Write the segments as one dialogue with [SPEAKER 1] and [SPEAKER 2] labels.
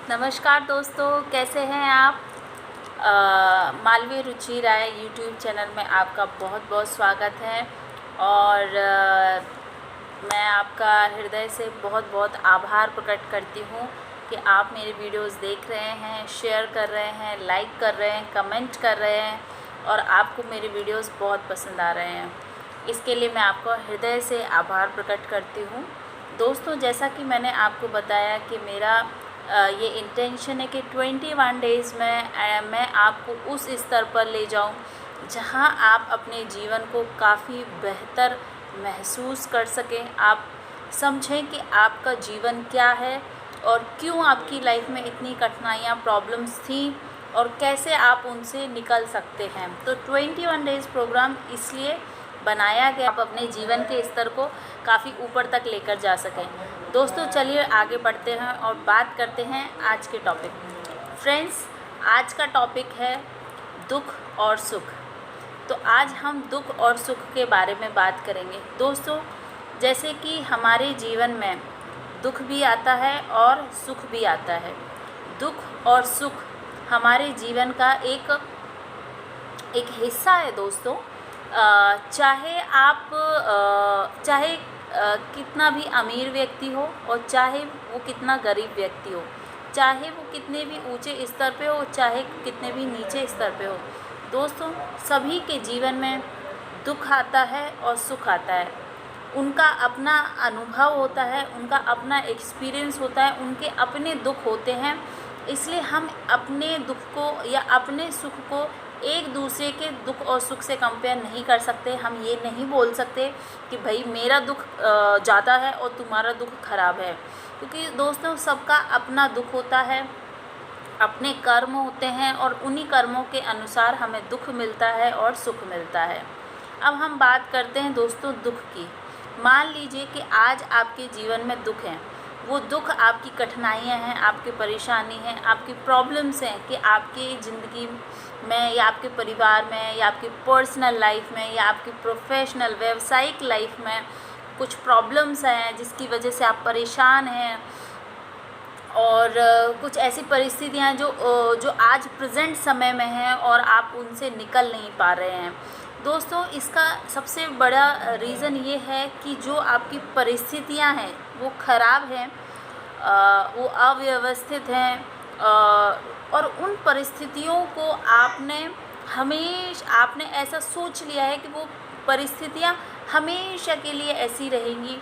[SPEAKER 1] नमस्कार दोस्तों, कैसे हैं आप। मालवीय रुचि राय यूट्यूब चैनल में आपका बहुत बहुत स्वागत है। और मैं आपका हृदय से बहुत बहुत आभार प्रकट करती हूँ कि आप मेरे वीडियोस देख रहे हैं, शेयर कर रहे हैं, लाइक कर रहे हैं, कमेंट कर रहे हैं और आपको मेरे वीडियोस बहुत पसंद आ रहे हैं। इसके लिए मैं आपको हृदय से आभार प्रकट करती हूँ। दोस्तों, जैसा कि मैंने आपको बताया कि मेरा ये इंटेंशन है कि 21 डेज़ में मैं आपको उस स्तर पर ले जाऊं जहां आप अपने जीवन को काफ़ी बेहतर महसूस कर सकें। आप समझें कि आपका जीवन क्या है और क्यों आपकी लाइफ में इतनी कठिनाइयाँ, प्रॉब्लम्स थी और कैसे आप उनसे निकल सकते हैं। तो 21 डेज़ प्रोग्राम इसलिए बनाया गया आप अपने जीवन के स्तर को काफ़ी ऊपर तक लेकर जा सकें। दोस्तों, चलिए आगे बढ़ते हैं और बात करते हैं आज के टॉपिक। फ्रेंड्स, आज का टॉपिक है दुख और सुख। तो आज हम दुख और सुख के बारे में बात करेंगे। दोस्तों, जैसे कि हमारे जीवन में दुख भी आता है और सुख भी आता है। दुख और सुख हमारे जीवन का एक हिस्सा है दोस्तों। चाहे कितना भी अमीर व्यक्ति हो और चाहे वो कितना गरीब व्यक्ति हो, चाहे वो कितने भी ऊंचे स्तर पे हो, चाहे कितने भी नीचे स्तर पे हो, दोस्तों सभी के जीवन में दुख आता है और सुख आता है। उनका अपना अनुभव होता है, उनका अपना एक्सपीरियंस होता है, उनके अपने दुख होते हैं। इसलिए हम अपने दुख को या अपने सुख को एक दूसरे के दुख और सुख से कंपेयर नहीं कर सकते। हम ये नहीं बोल सकते कि भाई मेरा दुख ज़्यादा है और तुम्हारा दुख खराब है, क्योंकि दोस्तों सबका अपना दुख होता है, अपने कर्म होते हैं और उन्हीं कर्मों के अनुसार हमें दुख मिलता है और सुख मिलता है। अब हम बात करते हैं दोस्तों दुख की। मान लीजिए कि आज आपके जीवन में दुख है। वो दुख आपकी कठिनाइयाँ हैं, आपकी परेशानी हैं, आपकी प्रॉब्लम्स हैं कि आपकी ज़िंदगी में या आपके परिवार में या आपकी पर्सनल लाइफ में या आपकी प्रोफेशनल व्यावसायिक लाइफ में कुछ प्रॉब्लम्स हैं जिसकी वजह से आप परेशान हैं। और कुछ ऐसी परिस्थितियाँ जो आज प्रेजेंट समय में हैं और आप उनसे निकल नहीं पा रहे हैं। दोस्तों, इसका सबसे बड़ा रीज़न ये है कि जो आपकी परिस्थितियाँ हैं वो ख़राब हैं, वो अव्यवस्थित हैं, और उन परिस्थितियों को आपने ऐसा सोच लिया है कि वो परिस्थितियाँ हमेशा के लिए ऐसी रहेंगी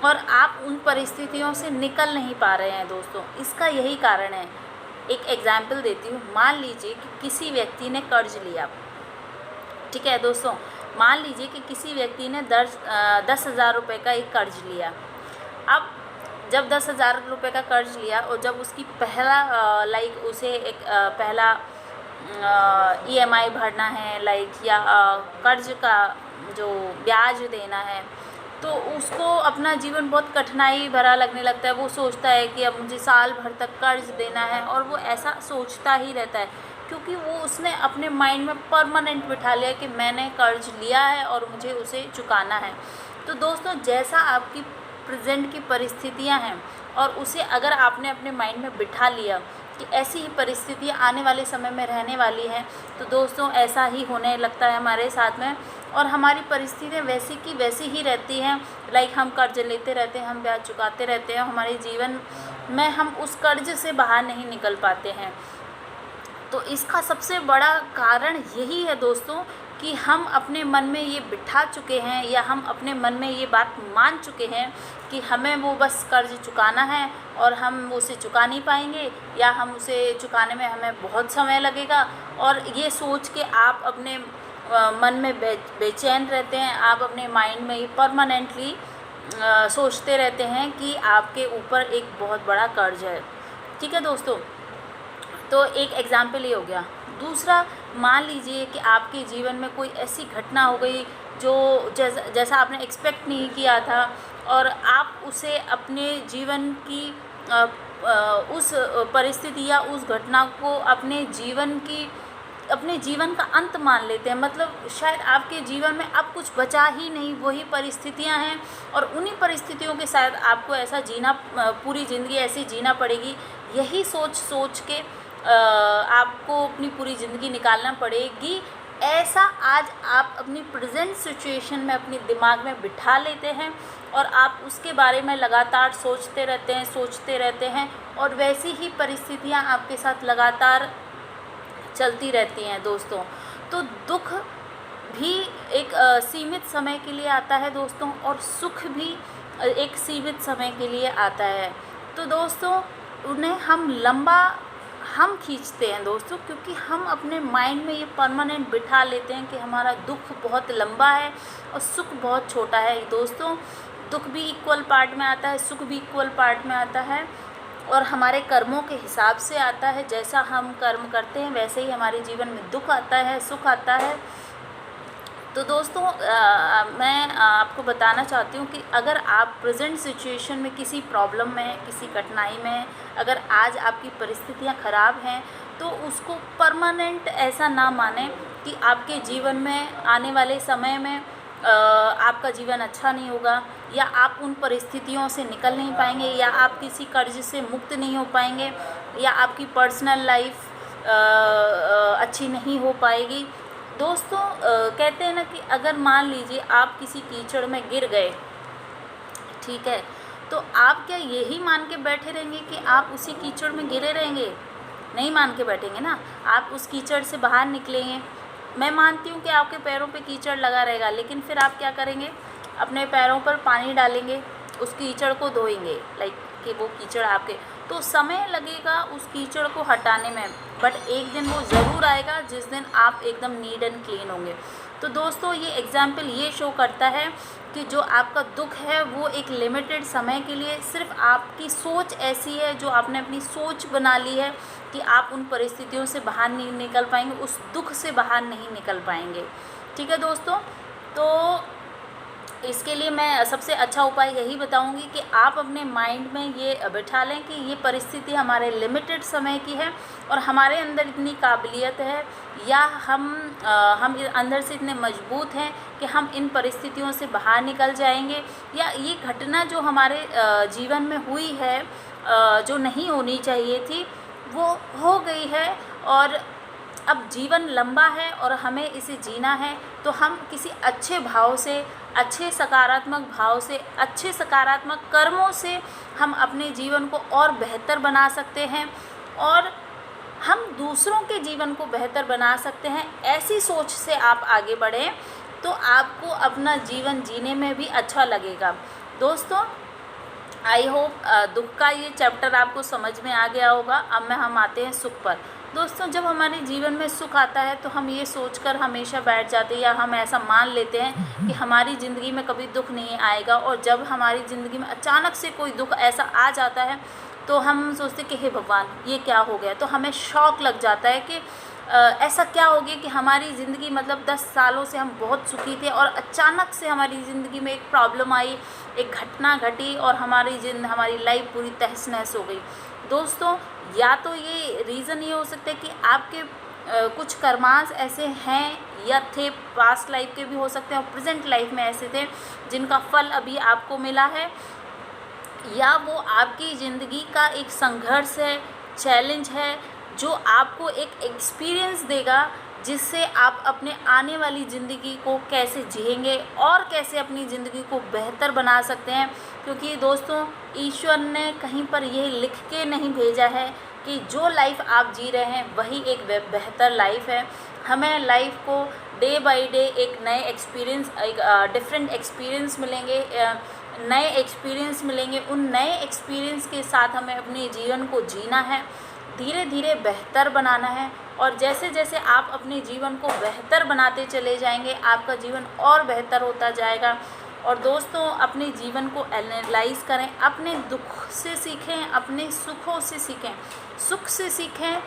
[SPEAKER 1] और आप उन परिस्थितियों से निकल नहीं पा रहे हैं। दोस्तों, इसका यही कारण है। एक एग्जाम्पल देती हूँ। मान लीजिए कि किसी व्यक्ति ने कर्ज लिया। ठीक है दोस्तों, मान लीजिए कि किसी व्यक्ति ने 10,000 रुपये का एक कर्ज लिया। अब जब 10,000 रुपये का कर्ज लिया और जब उसकी उसे एक पहला EMI भरना है या कर्ज का जो ब्याज देना है, तो उसको अपना जीवन बहुत कठिनाई भरा लगने लगता है। वो सोचता है कि अब मुझे साल भर तक कर्ज देना है और वो ऐसा सोचता ही रहता है, क्योंकि वो उसने अपने माइंड में परमानेंट बिठा लिया कि मैंने कर्ज लिया है और मुझे उसे चुकाना है। तो दोस्तों, जैसा आपकी प्रेजेंट की परिस्थितियां हैं और उसे अगर आपने अपने माइंड में बिठा लिया कि ऐसी ही परिस्थितियां आने वाले समय में रहने वाली हैं, तो दोस्तों ऐसा ही होने लगता है हमारे साथ में और हमारी परिस्थितियाँ वैसी की वैसी ही रहती हैं। हम कर्ज लेते रहते हैं, हम ब्याज चुकाते रहते हैं, हमारे जीवन में हम उस कर्ज से बाहर नहीं निकल पाते हैं। तो इसका सबसे बड़ा कारण यही है दोस्तों कि हम अपने मन में ये बिठा चुके हैं या हम अपने मन में ये बात मान चुके हैं कि हमें वो बस कर्ज चुकाना है और हम उसे चुका नहीं पाएंगे या हम उसे चुकाने में हमें बहुत समय लगेगा। और ये सोच के आप अपने मन में बेचैन रहते हैं। आप अपने माइंड में ये परमानेंटली सोचते रहते हैं कि आपके ऊपर एक बहुत बड़ा कर्ज है। ठीक है दोस्तों, तो एक एग्ज़ाम्पल ये हो गया। दूसरा, मान लीजिए कि आपके जीवन में कोई ऐसी घटना हो गई जो जैसा आपने एक्सपेक्ट नहीं किया था और आप उसे अपने जीवन की उस परिस्थिति या उस घटना को अपने जीवन की अपने जीवन का अंत मान लेते हैं, मतलब शायद आपके जीवन में अब कुछ बचा ही नहीं, वही परिस्थितियां हैं और उन्हीं परिस्थितियों के साथ आपको ऐसा जीना, पूरी ज़िंदगी ऐसे जीना पड़ेगी। यही सोच सोच के आपको अपनी पूरी ज़िंदगी निकालना पड़ेगी। ऐसा आज आप अपनी प्रेजेंट सिचुएशन में अपने दिमाग में बिठा लेते हैं और आप उसके बारे में लगातार सोचते रहते हैं और वैसी ही परिस्थितियां आपके साथ लगातार चलती रहती हैं दोस्तों। तो दुख भी एक सीमित समय के लिए आता है दोस्तों, और सुख भी एक सीमित समय के लिए आता है। तो दोस्तों उन्हें हम खींचते हैं दोस्तों, क्योंकि हम अपने माइंड में ये परमानेंट बिठा लेते हैं कि हमारा दुख बहुत लंबा है और सुख बहुत छोटा है। दोस्तों दुख भी इक्वल पार्ट में आता है, सुख भी इक्वल पार्ट में आता है और हमारे कर्मों के हिसाब से आता है। जैसा हम कर्म करते हैं वैसे ही हमारे जीवन में दुख आता है, सुख आता है। तो दोस्तों मैं आपको बताना चाहती हूँ कि अगर आप प्रेजेंट सिचुएशन में किसी प्रॉब्लम में, किसी कठिनाई में, अगर आज आपकी परिस्थितियाँ ख़राब हैं तो उसको परमानेंट ऐसा ना मानें कि आपके जीवन में आने वाले समय में आपका जीवन अच्छा नहीं होगा, या आप उन परिस्थितियों से निकल नहीं पाएंगे, या आप किसी कर्ज से मुक्त नहीं हो पाएंगे, या आपकी पर्सनल लाइफ अच्छी नहीं हो पाएगी। दोस्तों कहते हैं ना कि अगर मान लीजिए आप किसी कीचड़ में गिर गए, ठीक है, तो आप क्या यही मान के बैठे रहेंगे कि आप उसी कीचड़ में गिरे रहेंगे? नहीं मान के बैठेंगे ना, आप उस कीचड़ से बाहर निकलेंगे। मैं मानती हूँ कि आपके पैरों पे कीचड़ लगा रहेगा, लेकिन फिर आप क्या करेंगे? अपने पैरों पर पानी डालेंगे, उस कीचड़ को धोएंगे, लाइक कि वो कीचड़ आपके, तो समय लगेगा उस कीचड़ को हटाने में, बट एक दिन वो ज़रूर आएगा जिस दिन आप एकदम नीट एंड क्लीन होंगे। तो दोस्तों ये एग्जाम्पल ये शो करता है कि जो आपका दुख है वो एक लिमिटेड समय के लिए, सिर्फ आपकी सोच ऐसी है, जो आपने अपनी सोच बना ली है कि आप उन परिस्थितियों से बाहर नहीं निकल पाएंगे, उस दुख से बाहर नहीं निकल पाएंगे। ठीक है दोस्तों, तो इसके लिए मैं सबसे अच्छा उपाय यही बताऊंगी कि आप अपने माइंड में ये बिठा लें कि ये परिस्थिति हमारे लिमिटेड समय की है और हमारे अंदर इतनी काबिलियत है, या हम अंदर से इतने मजबूत हैं कि हम इन परिस्थितियों से बाहर निकल जाएंगे, या ये घटना जो हमारे जीवन में हुई है, जो नहीं होनी चाहिए थी, वो हो गई है और अब जीवन लंबा है और हमें इसे जीना है। तो हम किसी अच्छे भाव से, अच्छे सकारात्मक भाव से, अच्छे सकारात्मक कर्मों से हम अपने जीवन को और बेहतर बना सकते हैं और हम दूसरों के जीवन को बेहतर बना सकते हैं। ऐसी सोच से आप आगे बढ़ें तो आपको अपना जीवन जीने में भी अच्छा लगेगा। दोस्तों आई होप दुख का ये चैप्टर आपको समझ में आ गया होगा। अब हम आते हैं सुख पर। दोस्तों जब हमारे जीवन में सुख आता है तो हम ये सोचकर हमेशा बैठ जाते हैं, या हम ऐसा मान लेते हैं कि हमारी ज़िंदगी में कभी दुख नहीं आएगा, और जब हमारी ज़िंदगी में अचानक से कोई दुख ऐसा आ जाता है तो हम सोचते कि हे भगवान ये क्या हो गया। तो हमें शौक लग जाता है कि ऐसा क्या हो गया कि हमारी ज़िंदगी, मतलब 10 सालों से हम बहुत सुखी थे और अचानक से हमारी ज़िंदगी में एक प्रॉब्लम आई, एक घटना घटी और हमारी लाइफ पूरी तहस नहस हो गई। दोस्तों या तो ये रीज़न ये हो सकता है कि आपके कुछ कर्मांश ऐसे हैं या थे, पास्ट लाइफ के भी हो सकते हैं और प्रेजेंट लाइफ में ऐसे थे जिनका फल अभी आपको मिला है, या वो आपकी ज़िंदगी का एक संघर्ष है, चैलेंज है, जो आपको एक एक्सपीरियंस देगा जिससे आप अपने आने वाली ज़िंदगी को कैसे जिएंगे और कैसे अपनी ज़िंदगी को बेहतर बना सकते हैं। क्योंकि दोस्तों ईश्वर ने कहीं पर यह लिख के नहीं भेजा है कि जो लाइफ आप जी रहे हैं वही एक बेहतर लाइफ है। हमें लाइफ को डे बाय डे एक नए एक्सपीरियंस, एक डिफरेंट एक्सपीरियंस मिलेंगे, नए एक्सपीरियंस मिलेंगे। उन नए एक्सपीरियंस के साथ हमें अपने जीवन को जीना है, धीरे धीरे बेहतर बनाना है, और जैसे जैसे आप अपने जीवन को बेहतर बनाते चले जाएंगे आपका जीवन और बेहतर होता जाएगा। और दोस्तों अपने जीवन को एनालाइज करें, अपने दुख से सीखें, अपने सुखों से सीखें। सुख से सीखें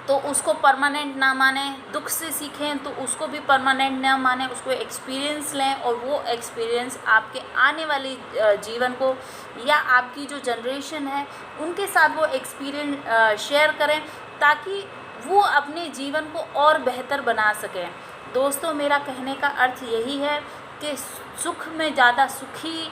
[SPEAKER 1] तो उसको परमानेंट ना माने, दुख से सीखें तो उसको भी परमानेंट ना माने, उसको एक्सपीरियंस लें और वो एक्सपीरियंस आपके आने वाले जीवन को या आपकी जो जनरेशन है उनके साथ वो एक्सपीरियंस शेयर करें, ताकि वो अपने जीवन को और बेहतर बना सकें। दोस्तों, मेरा कहने का अर्थ यही है कि सुख में ज़्यादा सुखी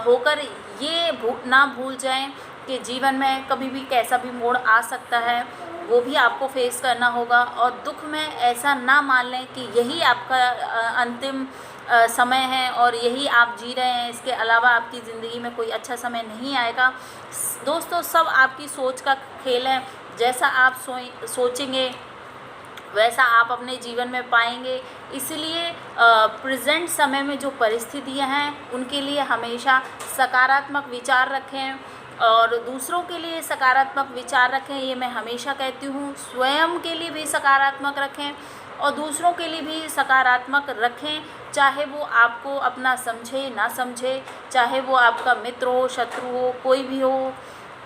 [SPEAKER 1] होकर ये ना भूल जाएं कि जीवन में कभी भी कैसा भी मोड़ आ सकता है, वो भी आपको फेस करना होगा। और दुख में ऐसा ना मान लें कि यही आपका अंतिम समय है और यही आप जी रहे हैं, इसके अलावा आपकी ज़िंदगी में कोई अच्छा समय नहीं आएगा। दोस्तों, सब आपकी सोच का खेल है। जैसा आप सोचेंगे वैसा आप अपने जीवन में पाएंगे। इसलिए प्रेजेंट समय में जो परिस्थितियां हैं उनके लिए हमेशा सकारात्मक विचार रखें और दूसरों के लिए सकारात्मक विचार रखें। ये मैं हमेशा कहती हूँ। स्वयं के लिए भी सकारात्मक रखें और दूसरों के लिए भी सकारात्मक रखें, चाहे वो आपको अपना समझे ना समझे, चाहे वो आपका मित्र हो, शत्रु हो, कोई भी हो।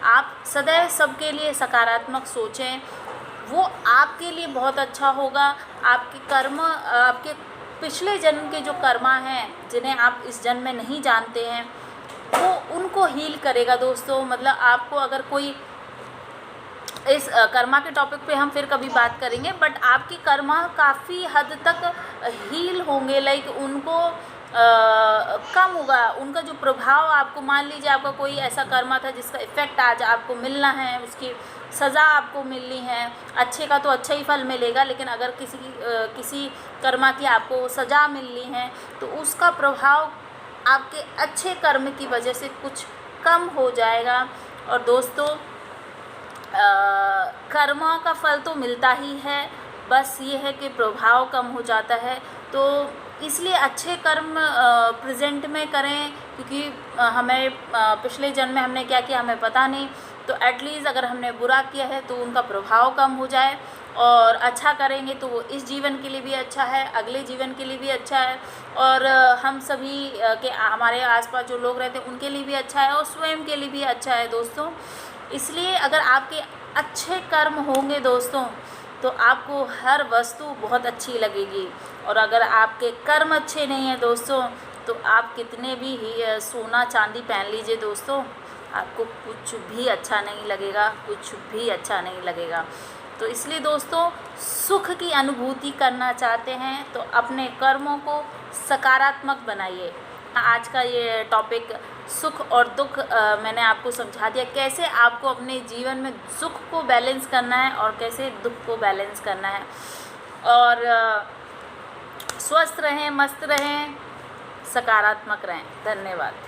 [SPEAKER 1] आप सदैव सबके लिए सकारात्मक सोचें, वो आपके लिए बहुत अच्छा होगा। आपके कर्म, आपके पिछले जन्म के जो कर्मा हैं जिन्हें आप इस जन्म में नहीं जानते हैं, वो उनको हील करेगा। दोस्तों, मतलब आपको अगर कोई, इस कर्मा के टॉपिक पे हम फिर कभी बात करेंगे, बट आपके कर्मा काफ़ी हद तक हील होंगे। लाइक उनको कम होगा उनका जो प्रभाव। आपको मान लीजिए आपका कोई ऐसा कर्मा था जिसका इफ़ेक्ट आज आपको मिलना है, उसकी सज़ा आपको मिलनी है। अच्छे का तो अच्छा ही फल मिलेगा, लेकिन अगर किसी कर्मा की आपको सज़ा मिलनी है तो उसका प्रभाव आपके अच्छे कर्म की वजह से कुछ कम हो जाएगा। और दोस्तों, कर्मों का फल तो मिलता ही है, बस ये है कि प्रभाव कम हो जाता है। तो इसलिए अच्छे कर्म प्रेजेंट में करें, क्योंकि हमें पिछले जन्म में हमने क्या किया हमें पता नहीं। तो एटलीस्ट अगर हमने बुरा किया है तो उनका प्रभाव कम हो जाए, और अच्छा करेंगे तो वो इस जीवन के लिए भी अच्छा है, अगले जीवन के लिए भी अच्छा है, और हम सभी के हमारे आसपास जो लोग रहते हैं उनके लिए भी अच्छा है, और स्वयं के लिए भी अच्छा है। दोस्तों, इसलिए अगर आपके अच्छे कर्म होंगे दोस्तों, तो आपको हर वस्तु बहुत अच्छी लगेगी। और अगर आपके कर्म अच्छे नहीं हैं दोस्तों, तो आप कितने भी सोना चांदी पहन लीजिए दोस्तों, आपको कुछ भी अच्छा नहीं लगेगा, कुछ भी अच्छा नहीं लगेगा। तो इसलिए दोस्तों, सुख की अनुभूति करना चाहते हैं तो अपने कर्मों को सकारात्मक बनाइए। आज का ये टॉपिक सुख और दुख मैंने आपको समझा दिया, कैसे आपको अपने जीवन में सुख को बैलेंस करना है और कैसे दुख को बैलेंस करना है। और स्वस्थ रहें, मस्त रहें, सकारात्मक रहें। धन्यवाद।